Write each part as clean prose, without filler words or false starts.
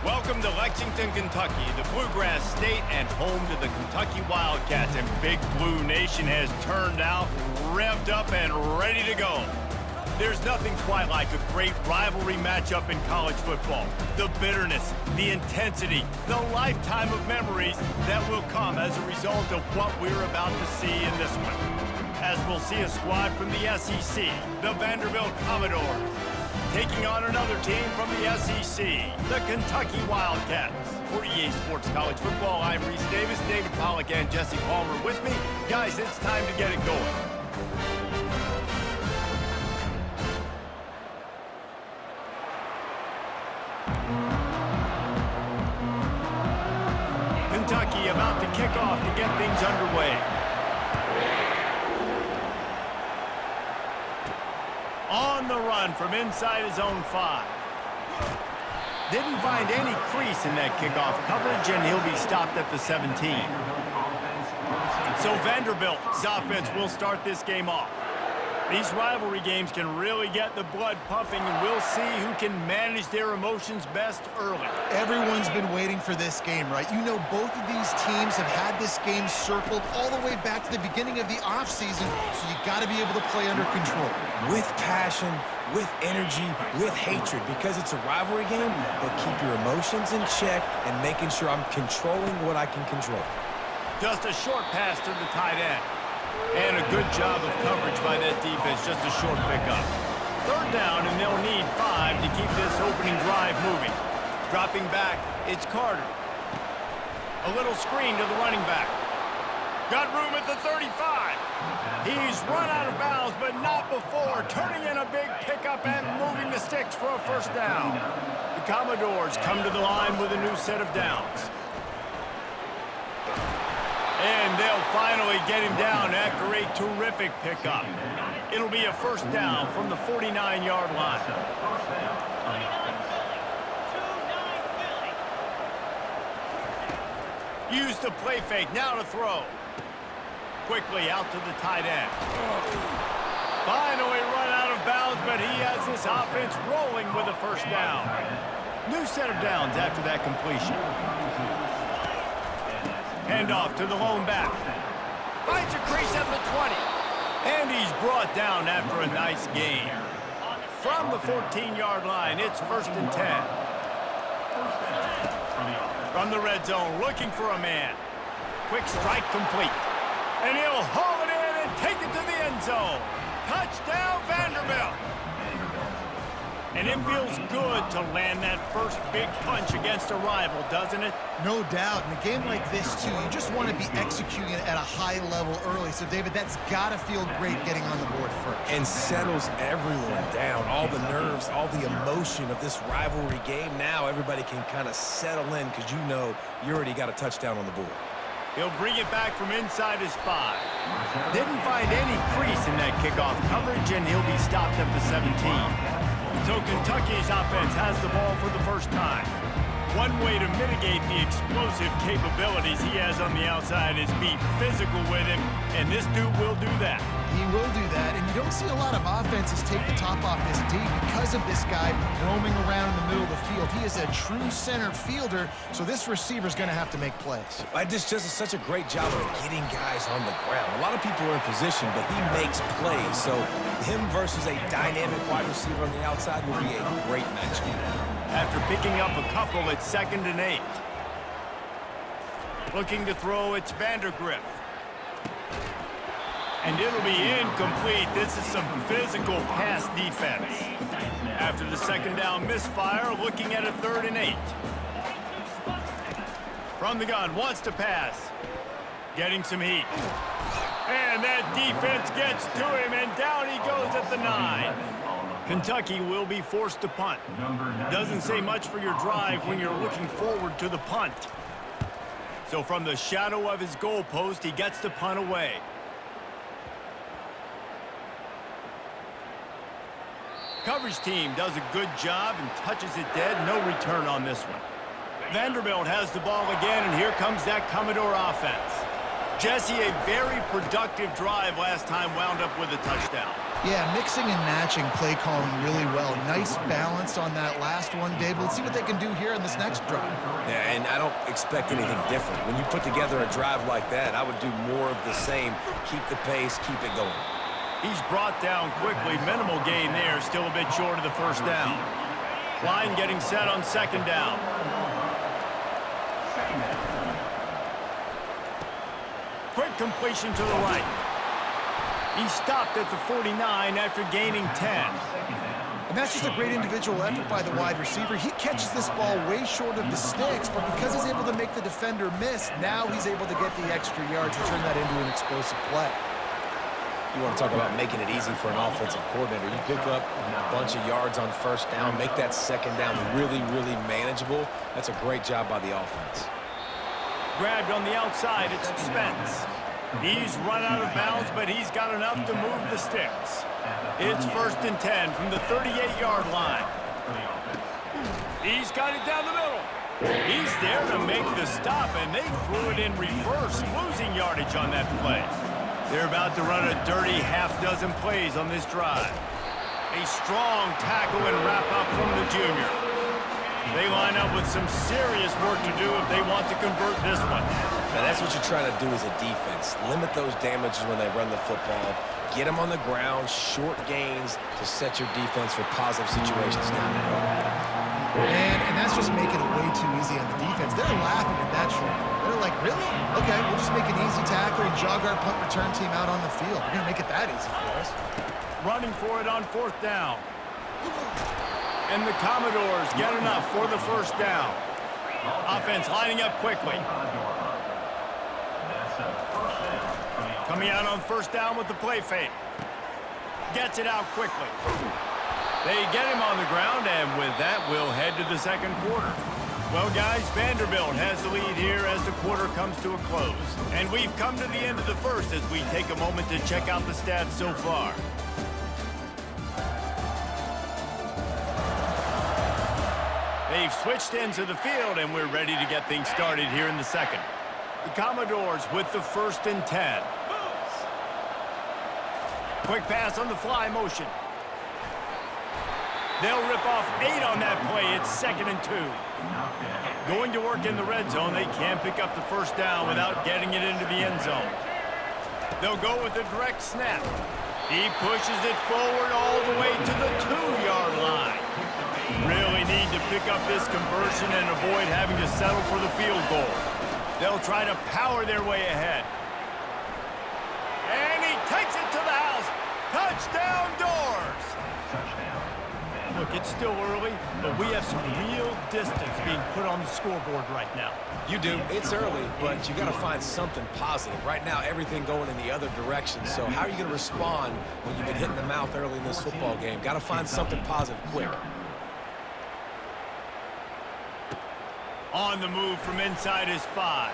Welcome to Lexington, Kentucky, the Bluegrass State and home to the Kentucky Wildcats. And Big Blue Nation has turned out, revved up, and ready to go. There's nothing quite like a great rivalry matchup in college football. The bitterness, the intensity, the lifetime of memories that will come as a result of what we're about to see in this one. As we'll see a squad from the SEC, the Vanderbilt Commodores, taking on another team from the SEC, the Kentucky Wildcats. For EA Sports College Football, I'm Reese Davis, David Pollack, and Jesse Palmer with me. Guys, it's time to get it going. Kentucky about to kick off to get things underway. On the run from inside his own 5. Didn't find any crease in that kickoff coverage, and he'll be stopped at the 17. So Vanderbilt's offense will start this game off. These rivalry games can really get the blood pumping, and we'll see who can manage their emotions best early. Everyone's been waiting for this game, right? You know, both of these teams have had this game circled all the way back to the beginning of the offseason, so you got to be able to play under control. With passion, with energy, with hatred, because it's a rivalry game, but keep your emotions in check and making sure I'm controlling what I can control. Just a short pass to the tight end. And a good job of coverage by that defense, just a short pickup. Third down, and they'll need 5 to keep this opening drive moving. Dropping back, it's Carter. A little screen to the running back. Got room at the 35. He's run out of bounds, but not before turning in a big pickup and moving the sticks for a first down. The Commodores come to the line with a new set of downs. And they'll finally get him down after a terrific pickup. It'll be a first down from the 49-yard line. Use the play fake, now to throw. Quickly out to the tight end. Finally run out of bounds, but he has this offense rolling with a first down. New set of downs after that completion. Handoff to the lone back. Finds a crease at the 20. And he's brought down after a nice gain. From the 14-yard line, it's first and 10. From the red zone, looking for a man. Quick strike complete. And he'll haul it in and take it to the end zone. Touchdown, Vanderbilt. And it feels good to land that first big punch against a rival, doesn't it? No doubt. In a game like this, too, you just want to be executing it at a high level early. So, David, that's got to feel great getting on the board first. And settles everyone down. All the nerves, all the emotion of this rivalry game. Now everybody can kind of settle in because you know you already got a touchdown on the board. He'll bring it back from inside his 5. Didn't find any crease in that kickoff coverage, and he'll be stopped at the 17. So Kentucky's offense has the ball for the first time. One way to mitigate the explosive capabilities he has on the outside is be physical with him, and this dude will do that. He will do that, and you don't see a lot of offenses take the top off this D because of this guy roaming around in the middle of the field. He is a true center fielder, so this receiver's going to have to make plays. This just is such a great job of getting guys on the ground. A lot of people are in position, but he makes plays, so him versus a dynamic wide receiver on the outside will be a great matchup. After picking up a couple, it's 2nd and 8. Looking to throw, it's Vanderbilt. And it'll be incomplete. This is some physical pass defense. After the second down misfire, looking at a 3rd and 8. From the gun, wants to pass. Getting some heat. And that defense gets to him, and down he goes at the 9. Kentucky will be forced to punt. Doesn't say much for your drive when you're looking forward to the punt. So from the shadow of his goalpost, he gets the punt away. Coverage team does a good job and touches it dead. No return on this one. Vanderbilt has the ball again, and here comes that Commodore offense. Jesse, a very productive drive last time wound up with a touchdown. Yeah, mixing and matching play calling really well. Nice balance on that last one, Dave. Let's see what they can do here in this next drive. Yeah, and I don't expect anything different. When you put together a drive like that, I would do more of the same. Keep the pace, keep it going. He's brought down quickly. Minimal gain there. Still a bit short of the first down. Line getting set on second down. Quick completion to the right. He stopped at the 49 after gaining 10. And that's just a great individual effort by the wide receiver. He catches this ball way short of the sticks, but because he's able to make the defender miss, now he's able to get the extra yards and turn that into an explosive play. You want to talk about making it easy for an offensive coordinator. You pick up a bunch of yards on first down, make that second down really, really manageable. That's a great job by the offense. Grabbed on the outside, it's Spence. He's run out of bounds, but he's got enough to move the sticks. It's 1st and 10 from the 38-yard line. He's got it down the middle. He's there to make the stop, and they threw it in reverse, losing yardage on that play. They're about to run a dirty half-dozen plays on this drive. A strong tackle and wrap-up from the junior. They line up with some serious work to do if they want to convert this one. Now, that's what you're trying to do as a defense. Limit those damages when they run the football. Get them on the ground, short gains to set your defense for positive situations down the road. And that's just making it way too easy on the defense. They're laughing at that short. They're like, really? Okay, we'll just make an easy tackle and jog our punt return team out on the field. We're going to make it that easy for us. Running for it on 4th down. And the Commodores get enough for the first down. Offense lining up quickly. Coming out on 1st down with the play fake. Gets it out quickly. They get him on the ground, and with that, we'll head to the second quarter. Well, guys, Vanderbilt has the lead here as the quarter comes to a close. And we've come to the end of the first as we take a moment to check out the stats so far. They've switched into the field, and we're ready to get things started here in the second. The Commodores with the 1st and 10. Quick pass on the fly motion. They'll rip off 8 on that play. It's 2nd and 2. Going to work in the red zone. They can't pick up the first down without getting it into the end zone. They'll go with a direct snap. He pushes it forward all the way to the 2-yard line. Really need to pick up this conversion and avoid having to settle for the field goal. They'll try to power their way ahead. And he takes it to the house. Touchdown Doors! Look, it's still early, but we have some real distance being put on the scoreboard right now. You do. It's early, but you got to find something positive. Right now, everything going in the other direction. So how are you going to respond when you've been hitting the mouth early in this football game? Got to find something positive quick. On the move from inside his 5.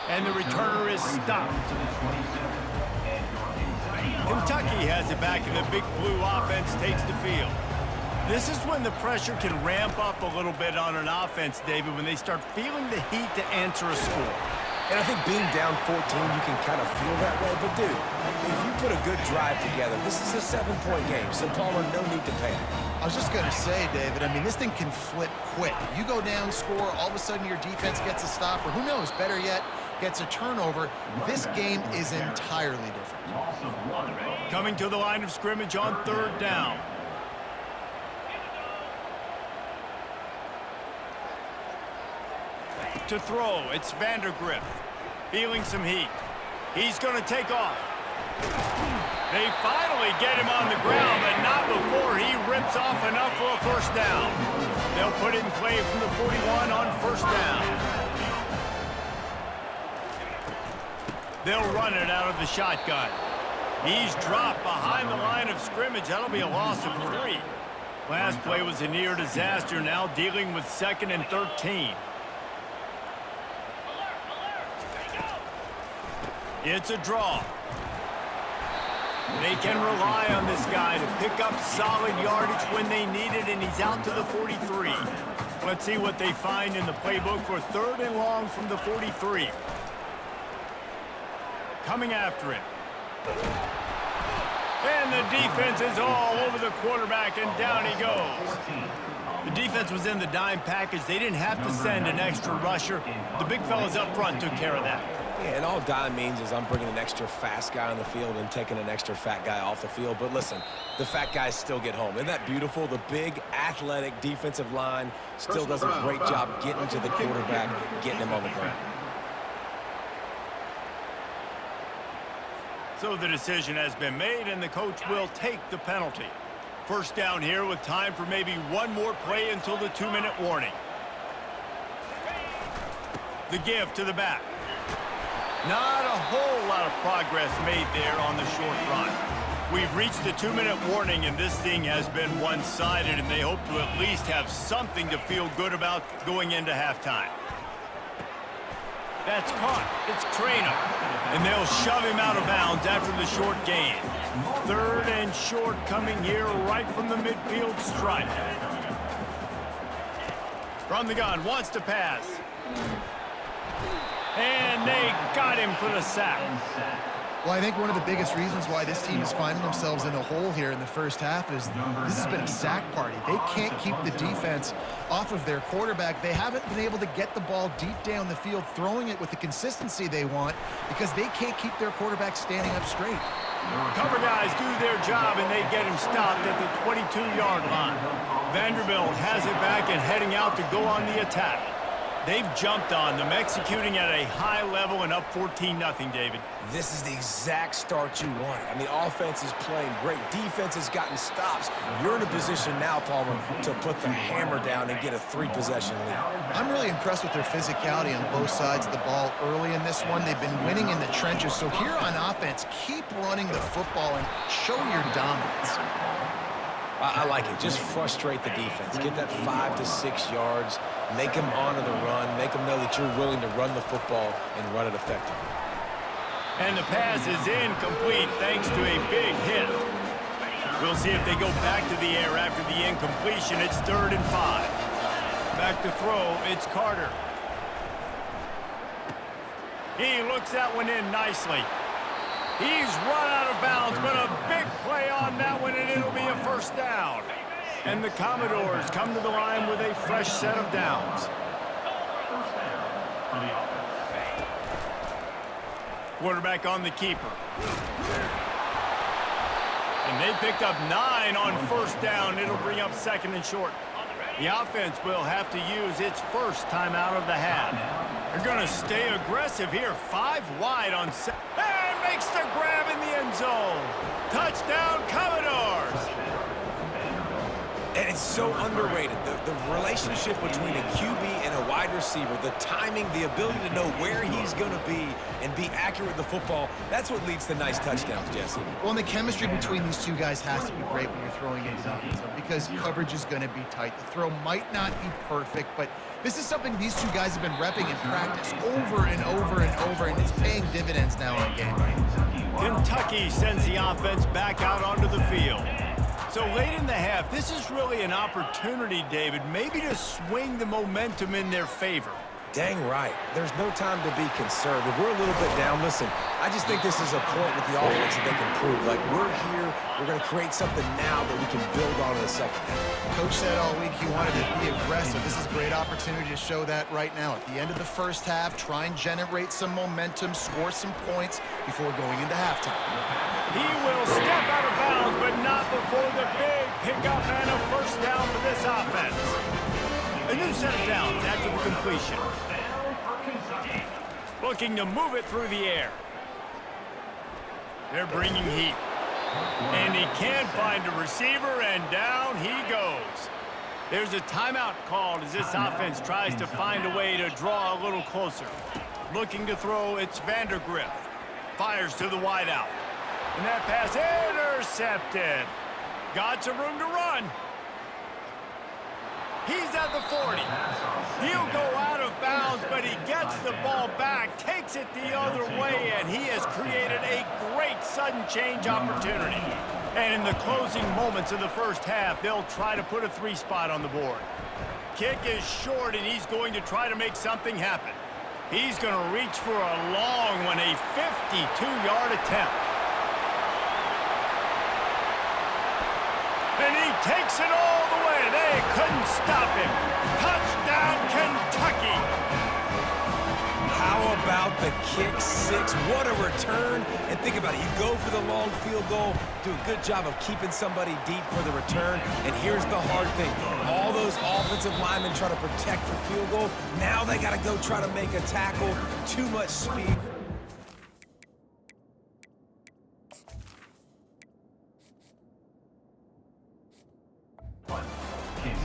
And the returner is stopped. Kentucky has it back, and the Big Blue offense takes the field. This is when the pressure can ramp up a little bit on an offense, David, when they start feeling the heat to answer a score. And I think being down 14, you can kind of feel that way. But, dude, if you put a good drive together, this is a 7-point game. So, Palmer, no need to panic. I was just going to say, David, I mean, this thing can flip quick. You go down, score, all of a sudden your defense gets a stop, or who knows, better yet, gets a turnover. This game is entirely different. Coming to the line of scrimmage on 3rd down. To throw, it's Vanderbilt. Feeling some heat. He's going to take off. They finally get him on the ground, but not before he rips off enough for a first down. They'll put it in play from the 41 on 1st down. They'll run it out of the shotgun. He's dropped behind the line of scrimmage. That'll be a loss of 3. Last play was a near disaster, now dealing with 2nd and 13. It's a draw. They can rely on this guy to pick up solid yardage when they need it, and he's out to the 43. Let's see what they find in the playbook for 3rd and long from the 43. Coming after him. And the defense is all over the quarterback, and down he goes. The defense was in the dime package. They didn't have to send an extra rusher. The big fellas up front took care of that. Yeah, and all dime means is I'm bringing an extra fast guy on the field and taking an extra fat guy off the field. But listen, the fat guys still get home. Isn't that beautiful? The big, athletic defensive line still does a great job getting to the quarterback, getting him on the ground. So the decision has been made, and the coach will take the penalty. First down here with time for maybe one more play until the 2-minute warning. The give to the back. Not a whole lot of progress made there on the short run. We've reached the 2-minute warning, and this thing has been one-sided, and they hope to at least have something to feel good about going into halftime. That's caught. It's Traynor. And they'll shove him out of bounds after the short gain. 3rd and short coming here right from the midfield stripe. From the gun, wants to pass. And they got him for the sack. Well, I think one of the biggest reasons why this team is finding themselves in a hole here in the first half is this has been a sack party. They can't keep the defense off of their quarterback. They haven't been able to get the ball deep down the field, throwing it with the consistency they want because they can't keep their quarterback standing up straight. Cover guys do their job, and they get him stopped at the 22-yard line. Vanderbilt has it back and heading out to go on the attack. They've jumped on them, executing at a high level and up 14-0, David. This is the exact start you want. I mean, offense is playing great. Defense has gotten stops. You're in a position now, Palmer, to put the hammer down and get a 3-possession lead. I'm really impressed with their physicality on both sides of the ball early in this one. They've been winning in the trenches. So here on offense, keep running the football and show your dominance. I like it. Just frustrate the defense. Get that 5 to 6 yards. Make them honor the run. Make them know that you're willing to run the football and run it effectively. And the pass is incomplete thanks to a big hit. We'll see if they go back to the air after the incompletion. It's 3rd and 5. Back to throw. It's Carter. He looks that one in nicely. He's run out of bounds, but a big play on that one, and it'll be a first down. And the Commodores come to the line with a fresh set of downs. Quarterback on the keeper. And they picked up 9 on first down. It'll bring up 2nd and short. The offense will have to use its first timeout of the half. They're going to stay aggressive here. 5 wide on set. And makes the grab in the end zone. Touchdown, Commodores. And it's so underrated. The relationship between a QB and a wide receiver, the timing, the ability to know where he's going to be and be accurate with the football, that's what leads to nice touchdowns, Jesse. Well, and the chemistry between these two guys has to be great when you're throwing into the end zone because coverage is going to be tight. The throw might not be perfect, but this is something these two guys have been repping in practice over and over and over, and it's paying dividends now on game day. Kentucky sends the offense back out onto the field. So late in the half, this is really an opportunity, David, maybe to swing the momentum in their favor. Dang right. There's no time to be conservative. We're a little bit down. Listen, I just think this is a point with the offense that they can prove. Like, we're here, we're going to create something now that we can build on in the second half. Coach said all week he wanted to be aggressive. This is a great opportunity to show that right now. At the end of the first half, try and generate some momentum, score some points before going into halftime. He will step out of bounds, but not before the big pickup and a first down for this offense. A new set of downs after the completion. Looking to move it through the air. They're bringing heat. And he can't find a receiver, and down he goes. There's a timeout called as this offense tries to find a way to draw a little closer. Looking to throw, it's Vanderbilt. Fires to the wideout. And that pass intercepted. Got some room to run. He's at the 40. He'll go out of bounds, but he gets the ball back, takes it the other way, and he has created a great sudden change opportunity. And in the closing moments of the first half, they'll try to put a 3-spot on the board. Kick is short, and he's going to try to make something happen. He's going to reach for a long one, a 52-yard attempt. takes it all the way. They couldn't stop him. Touchdown, Kentucky. How about the kick six? What a return. And think about it. You go for the long field goal, do a good job of keeping somebody deep for the return. And here's the hard thing. All those offensive linemen try to protect for field goal. Now they got to go try to make a tackle. Too much speed.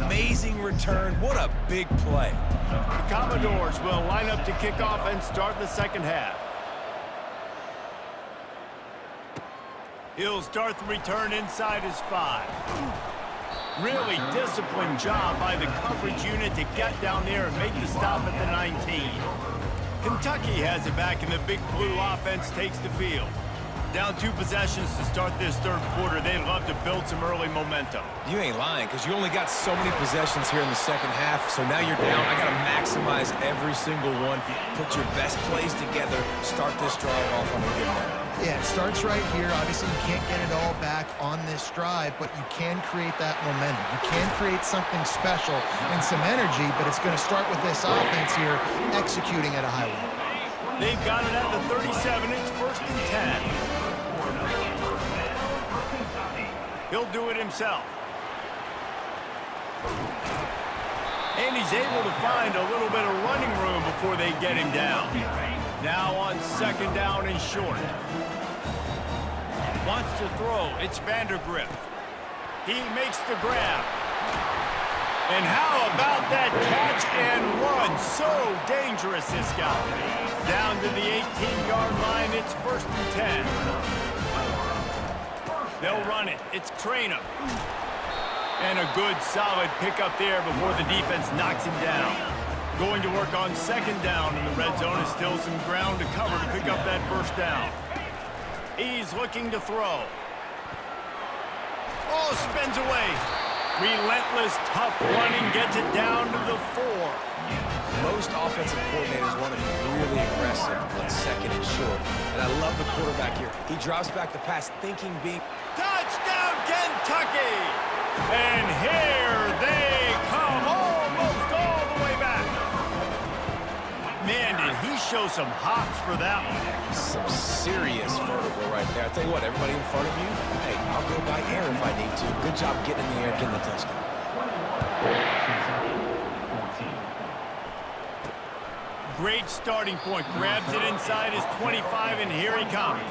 Amazing return. What a big play. The Commodores will line up to kick off and start the second half. He'll start the return inside his 5. Really disciplined job by the coverage unit to get down there and make the stop at the 19. Kentucky has it back, and the Big Blue offense takes the field. Down 2 possessions to start this third quarter. They'd love to build some early momentum. You ain't lying, because you only got so many possessions here in the second half, so now you're down. I got to maximize every single one. Put your best plays together. Start this drive off on a good note. Yeah, it starts right here. Obviously, you can't get it all back on this drive, but you can create that momentum. You can create something special and some energy, but it's going to start with this offense here executing at a high level. They've got it at the 37. It's 1st and 10. He'll do it himself. And he's able to find a little bit of running room before they get him down. Now on 2nd down and short. Wants to throw. It's Vanderbilt. He makes the grab. And how about that catch and run? So dangerous, this guy. Down to the 18-yard line. It's 1st and 10. They'll run it. It's Trainer. And a good, solid pickup there before the defense knocks him down. Going to work on 2nd down, and the red zone is still some ground to cover to pick up that 1st down. He's looking to throw. Oh, spins away. Relentless, tough running, gets it down to the 4. Most offensive coordinators want to be really aggressive on 2nd and short. And I love the quarterback here. He drops back the pass, thinking being... Touchdown, Kentucky! And here they come, almost all the way back. Man, did he show some hops for that one. Some serious vertical right there. I tell you what, everybody in front of you, hey, I'll go by air if I need to. Good job getting in the air, getting the touchdown. Great starting point. Grabs it inside his 25, and here he comes.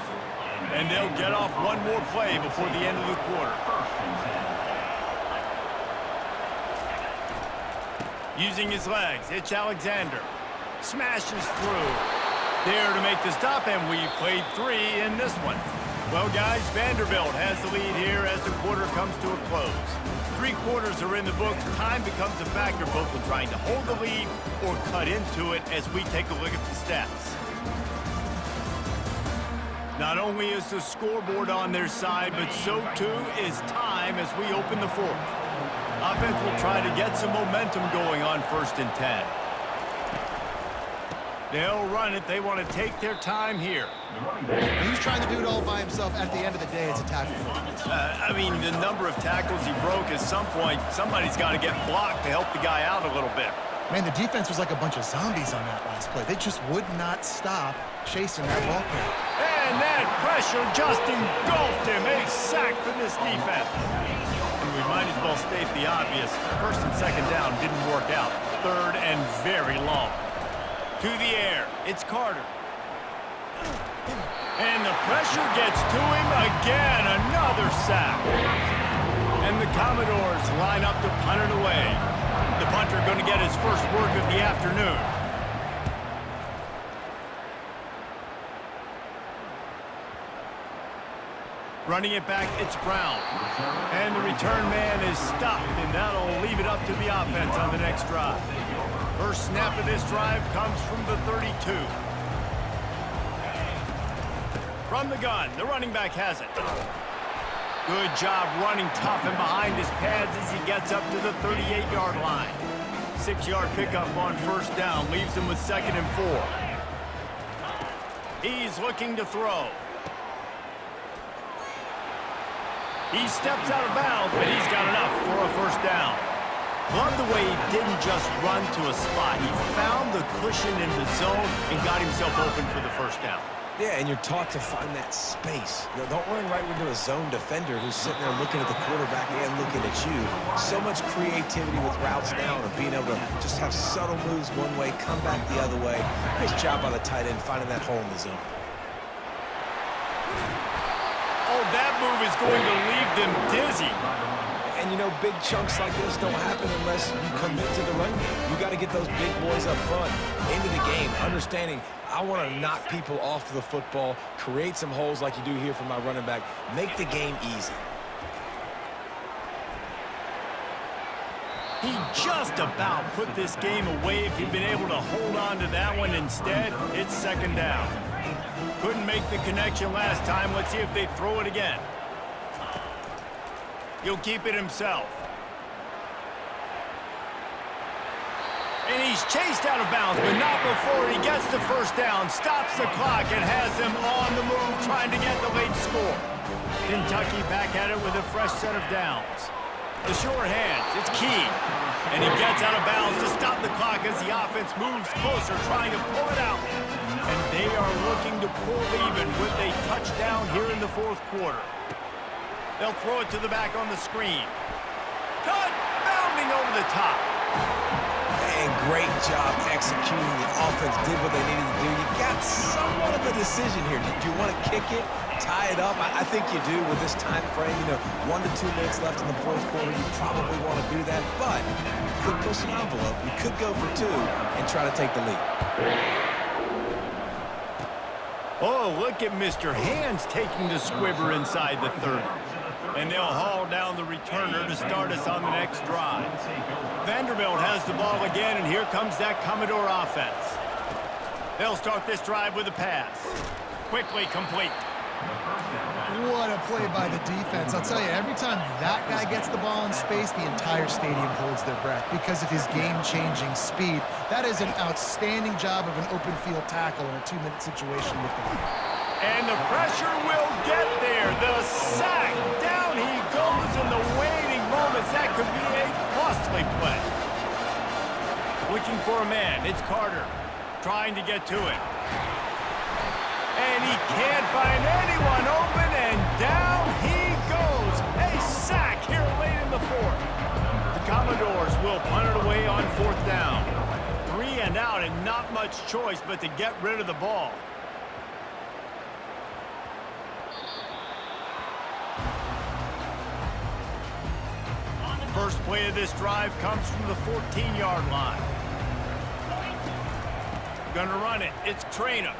And they'll get off one more play before the end of the quarter. Using his legs, it's Alexander. Smashes through. There to make the stop, and we played 3 in this one. Well, guys, Vanderbilt has the lead here as the quarter comes to a close. 3 quarters are in the books. Time becomes a factor both in trying to hold the lead or cut into it as we take a look at the stats. Not only is the scoreboard on their side, but so too is time as we open the 4th. Offense will try to get some momentum going on 1st and 10. They'll run it. They want to take their time here. He's trying to do it all by himself. At the end of the day, it's a tackle for I mean, the number of tackles he broke, at some point, somebody's got to get blocked to help the guy out a little bit. Man, the defense was like a bunch of zombies on that last play. They just would not stop chasing that ball carrier. And that pressure just engulfed him. A sack for this defense. And we might as well state the obvious. 1st and 2nd down didn't work out. 3rd and very long. To the air. It's Carter. And the pressure gets to him again. Another sack. And the Commodores line up to punt it away. The punter going to get his first work of the afternoon. Running it back, it's Brown. And the return man is stopped, and that'll leave it up to the offense on the next drive. First snap of this drive comes from the 32. From the gun, the running back has it. Good job running tough and behind his pads as he gets up to the 38-yard line. 6-yard pickup on 1st down, leaves him with 2nd and 4. He's looking to throw. He steps out of bounds, but he's got enough for a first down. Love the way he didn't just run to a spot. He found the cushion in the zone and got himself open for the first down. Yeah, and you're taught to find that space. You know, don't run right into a zone defender who's sitting there looking at the quarterback and looking at you. So much creativity with routes now and being able to just have subtle moves one way, come back the other way. Nice job by the tight end finding that hole in the zone. Oh, that move is going to leave them dizzy. And, you know, big chunks like this don't happen unless you commit to the run game. You got to get those big boys up front, into the game, understanding I want to knock people off the football, create some holes like you do here for my running back, make the game easy. He just about put this game away if he'd been able to hold on to that one. Instead, it's second down. Couldn't make the connection last time. Let's see if they throw it again. He'll keep it himself. And he's chased out of bounds, but not before he gets the first down, stops the clock, and has them on the move trying to get the late score. Kentucky back at it with a fresh set of downs. The short hands, it's key. And he gets out of bounds to stop the clock as the offense moves closer, trying to pull it out. And they are looking to pull even with a touchdown here in the fourth quarter. They'll throw it to the back on the screen. Cut! Bounding over the top. And great job executing. The offense did what they needed to do. You got somewhat of a decision here. Do you want to kick it, tie it up? I think you do with this time frame. You know, 1 to 2 minutes left in the fourth quarter. You probably want to do that, but you could push an envelope. You could go for 2 and try to take the lead. Oh, look at Mr. Hands taking the squibber inside the 30. And they'll haul down the returner to start us on the next drive. Vanderbilt has the ball again, and here comes that Commodore offense. They'll start this drive with a pass. Quickly complete. What a play by the defense. I'll tell you, every time that guy gets the ball in space, the entire stadium holds their breath because of his game-changing speed. That is an outstanding job of an open field tackle in a 2-minute situation with the ball. And the pressure will get there. The sack. Down he goes in the waiting moments. That could be a costly play. Looking for a man. It's Carter trying to get to it. And he can't find anyone open, and down he goes. A sack here late in the fourth. The Commodores will punt it away on fourth down. 3 and out, and not much choice but to get rid of the ball. First play of this drive comes from the 14-yard line. Gonna run it. It's Trainer.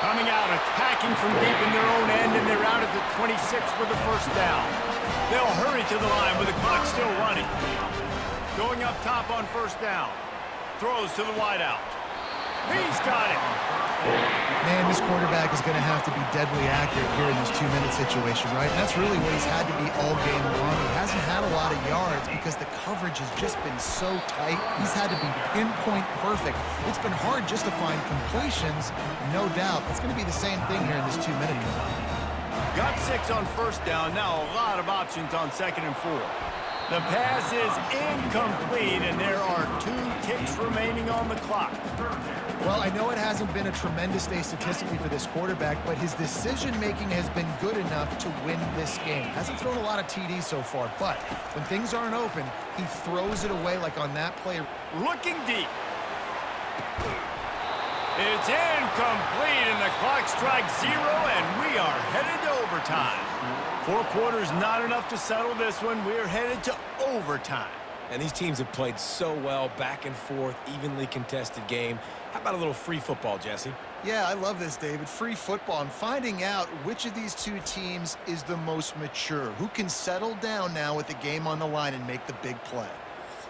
Coming out, attacking from deep in their own end, and they're out at the 26 with the first down. They'll hurry to the line with the clock still running. Going up top on first down. Throws to the wideout. He's got it. Man, this quarterback is going to have to be deadly accurate here in this 2-minute situation, right? And that's really what he's had to be all game long. He hasn't had a lot of yards because the coverage has just been so tight. He's had to be pinpoint perfect. It's been hard just to find completions, no doubt. It's going to be the same thing here in this 2-minute drill. Got 6 on first down. Now a lot of options on second and 4. The pass is incomplete, and there are 2 ticks remaining on the clock. Well, I know it hasn't been a tremendous day statistically for this quarterback, but his decision-making has been good enough to win this game. Hasn't thrown a lot of TDs so far, but when things aren't open, he throws it away like on that play. Looking deep. It's incomplete, and the clock strikes 0, and we are headed to overtime. 4 quarters not enough to settle this one. We're headed to overtime. And these teams have played so well, back and forth, evenly contested game. How about a little free football, Jesse? Yeah, I love this, David. Free football and finding out which of these 2 teams is the most mature, who can settle down now with the game on the line and make the big play.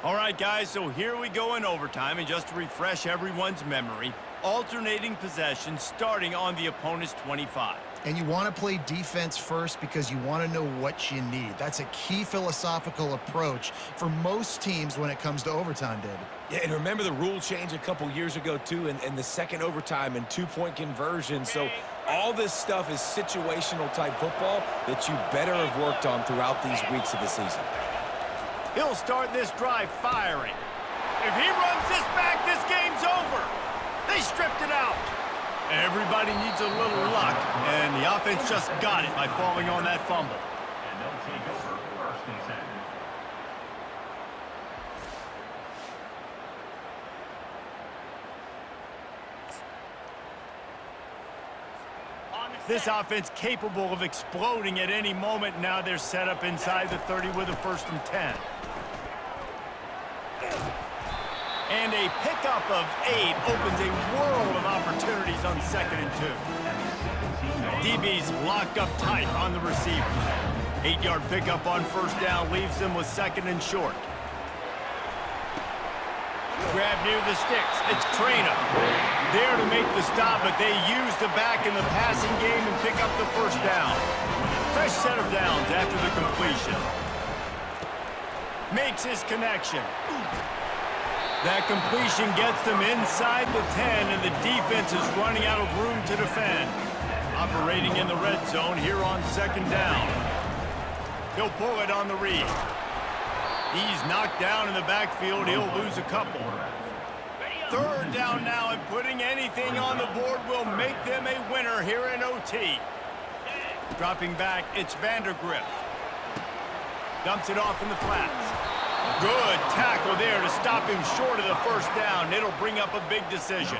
All right, guys, so here we go in overtime, and just to refresh everyone's memory, alternating possession starting on the opponent's 25. And you want to play defense first because you want to know what you need. That's a key philosophical approach for most teams when it comes to overtime, David. Yeah, and remember the rule change a couple years ago, too, and the second overtime and two-point conversion. So all this stuff is situational-type football that you better have worked on throughout these weeks of the season. He'll start this drive firing. If he runs this back, this game's over. They stripped it out. Everybody needs a little luck, and the offense just got it by falling on that fumble. And they'll take over first and 10. This offense capable of exploding at any moment. Now they're set up inside the 30 with a 1st and 10. And a pickup of 8 opens a world of opportunities on 2nd and 2. DB's locked up tight on the receiver. 8-yard pickup on 1st down leaves them with 2nd and short. Grab near the sticks. It's Traina. There to make the stop, but they use the back in the passing game and pick up the 1st down. Fresh set of downs after the completion. Makes his connection. That completion gets them inside the 10, and the defense is running out of room to defend. Operating in the red zone here on 2nd down. He'll pull it on the read. He's knocked down in the backfield. He'll lose a couple. 3rd down now, and putting anything on the board will make them a winner here in OT. Dropping back, it's Vanderbilt. Dumps it off in the flats. Good tackle there to stop him short of the 1st down. It'll bring up a big decision.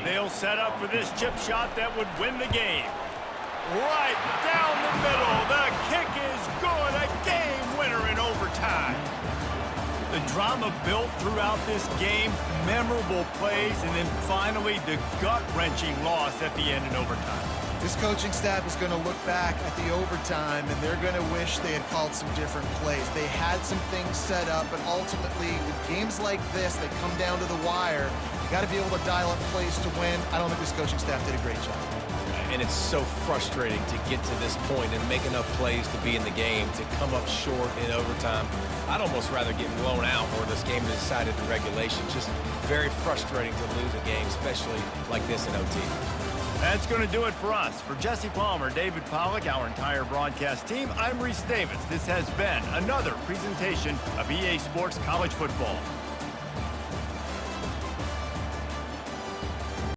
They'll set up for this chip shot that would win the game. Right down the middle. The kick is good. A game winner in overtime. The drama built throughout this game, memorable plays, and then finally the gut-wrenching loss at the end in overtime. This coaching staff is going to look back at the overtime, and they're going to wish they had called some different plays. They had some things set up, but ultimately, with games like this that come down to the wire, you got to be able to dial up plays to win. I don't think this coaching staff did a great job. And it's so frustrating to get to this point and make enough plays to be in the game, to come up short in overtime. I'd almost rather get blown out where this game is decided in regulation. Just very frustrating to lose a game, especially like this in OT. That's going to do it for us. For Jesse Palmer, David Pollack, our entire broadcast team, I'm Reese Davis. This has been another presentation of EA Sports College Football.